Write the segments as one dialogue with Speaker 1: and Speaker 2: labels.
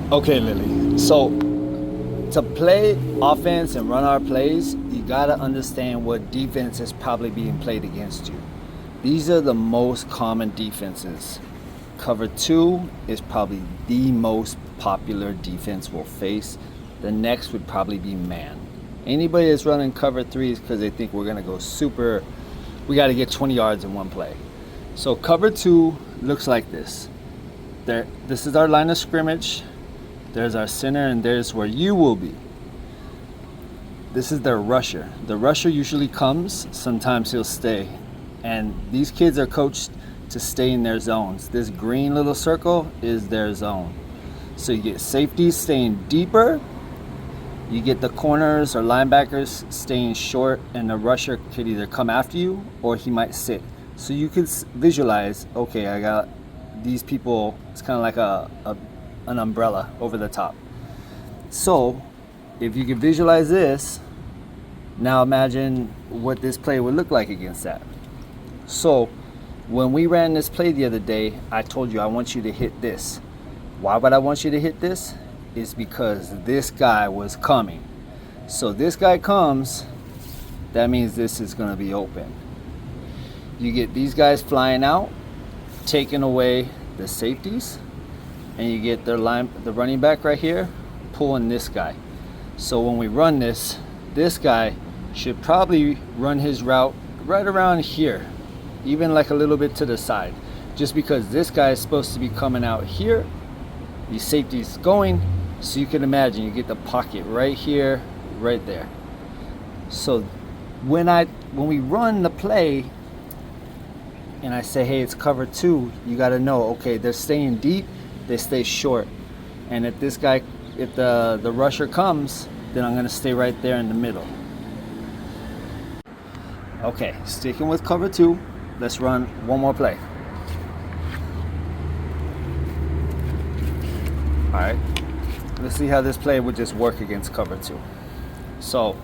Speaker 1: Okay, Lily. So to play offense and run our plays, you gotta understand what defense is probably being played against you. These are the most common defenses. Cover two is probably the most popular defense we'll face. The next would probably be man. Anybody that's running cover three is because they think we're gonna go super. We got to get 20 yards in one play. So cover two looks like this. This is our line of scrimmage. There's our center, and there's where you will be. This is their rusher. The rusher usually comes, sometimes he'll stay. And these kids are coached to stay in their zones. This green little circle is their zone. So you get safeties staying deeper. You get the corners or linebackers staying short, and the rusher could either come after you or he might sit. So you could visualize, okay, I got these people. It's kind of like an umbrella over the top. So if you can visualize this, now imagine what this play would look like against that. So when we ran this play the other day, I told you I want you to hit this. Why would I want you to hit this? Is because this guy was coming. So this guy comes, that means this is going to be open. You get these guys flying out, taking away the safeties, and you get the running back right here pulling this guy. So when we run this guy should probably run his route right around here, even like a little bit to the side, just because this guy is supposed to be coming out here, these safeties going. So you can imagine you get the pocket right here, right there. So when we run the play and I say, hey, it's cover two, you got to know, okay, they're staying deep, they stay short. And if the rusher comes, then I'm going to stay right there in the middle. Okay, sticking with cover two, let's run one more play. All right, let's see how this play would just work against cover two. So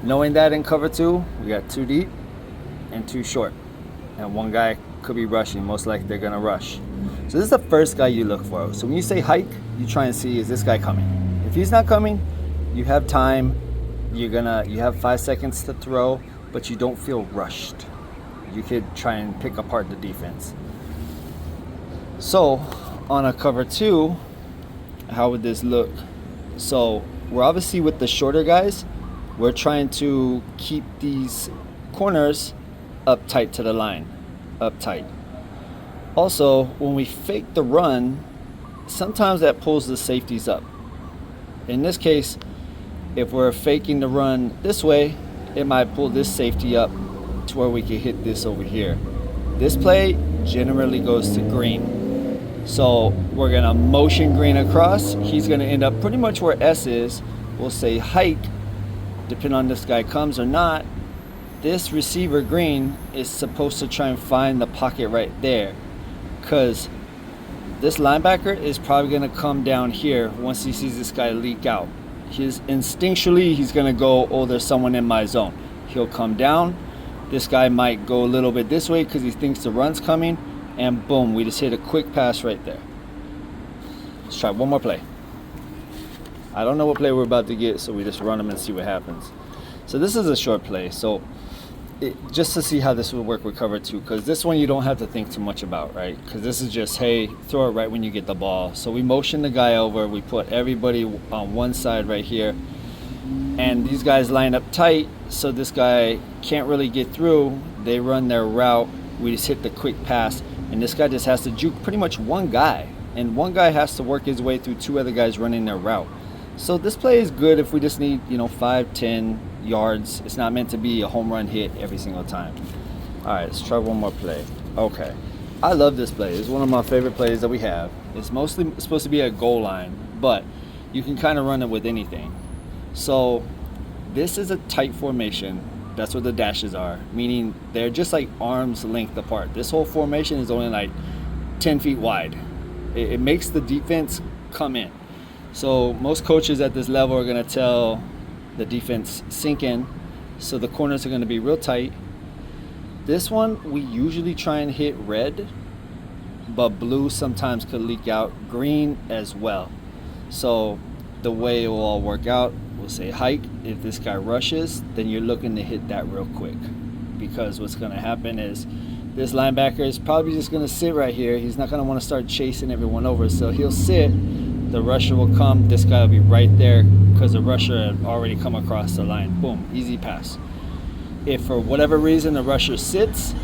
Speaker 1: knowing that in cover two, we got two deep and two short. And one guy could be rushing, most likely they're gonna rush. So this is the first guy you look for. So when you say hike, you try and see, is this guy coming? If he's not coming, you have time. You have 5 seconds to throw, but you don't feel rushed. You could try and pick apart the defense. So on a cover two, how would this look? So we're obviously with the shorter guys, we're trying to keep these corners up tight to the line, up tight. Also, when we fake the run, sometimes that pulls the safeties up. In this case, if we're faking the run this way, it might pull this safety up to where we can hit this over here. This play generally goes to green. So we're gonna motion green across. He's gonna end up pretty much where S is. We'll say hike, depending on this guy comes or not. This receiver green is supposed to try and find the pocket right there, because this linebacker is probably going to come down here once he sees this guy leak out. Instinctually, he's going to go, oh, there's someone in my zone. He'll come down. This guy might go a little bit this way because he thinks the run's coming, and boom, we just hit a quick pass right there. Let's try one more play. I don't know what play we're about to get, so we just run them and see what happens. So this is a short play. So just to see how this would work with cover two, because this one you don't have to think too much about, right? Because this is just, hey, throw it right when you get the ball. So we motion the guy over, we put everybody on one side right here, and these guys line up tight, so this guy can't really get through. They run their route, we just hit the quick pass, and this guy just has to juke pretty much one guy, and one guy has to work his way through two other guys running their route. So this play is good if we just need 5, 10 yards. It's not meant to be a home run hit every single time. All right, let's try one more play. Okay, I love this play. It's one of my favorite plays that we have. It's mostly supposed to be a goal line, but you can kind of run it with anything. So this is a tight formation. That's what the dashes are, meaning they're just like arm's length apart. This whole formation is only like 10 feet wide. It makes the defense come in. So most coaches at this level are going to tell the defense sink in, so the corners are going to be real tight. This one we usually try and hit red, but blue sometimes could leak out, green as well. So the way it will all work out, we'll say hike. If this guy rushes, then you're looking to hit that real quick, because what's going to happen is this linebacker is probably just going to sit right here. He's not going to want to start chasing everyone over, so he'll sit. The rusher will come. This guy will be right there because the rusher had already come across the line. Boom, easy pass. If for whatever reason the rusher sits,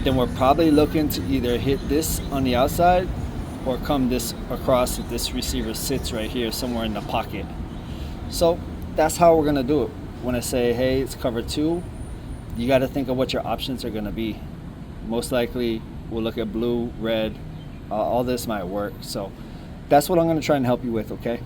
Speaker 1: then we're probably looking to either hit this on the outside or come this across if this receiver sits right here somewhere in the pocket. So that's how we're going to do it. When I say, hey, it's cover 2, you got to think of what your options are going to be. Most likely we'll look at blue, red, all this might work. So that's what I'm going to try and help you with, okay?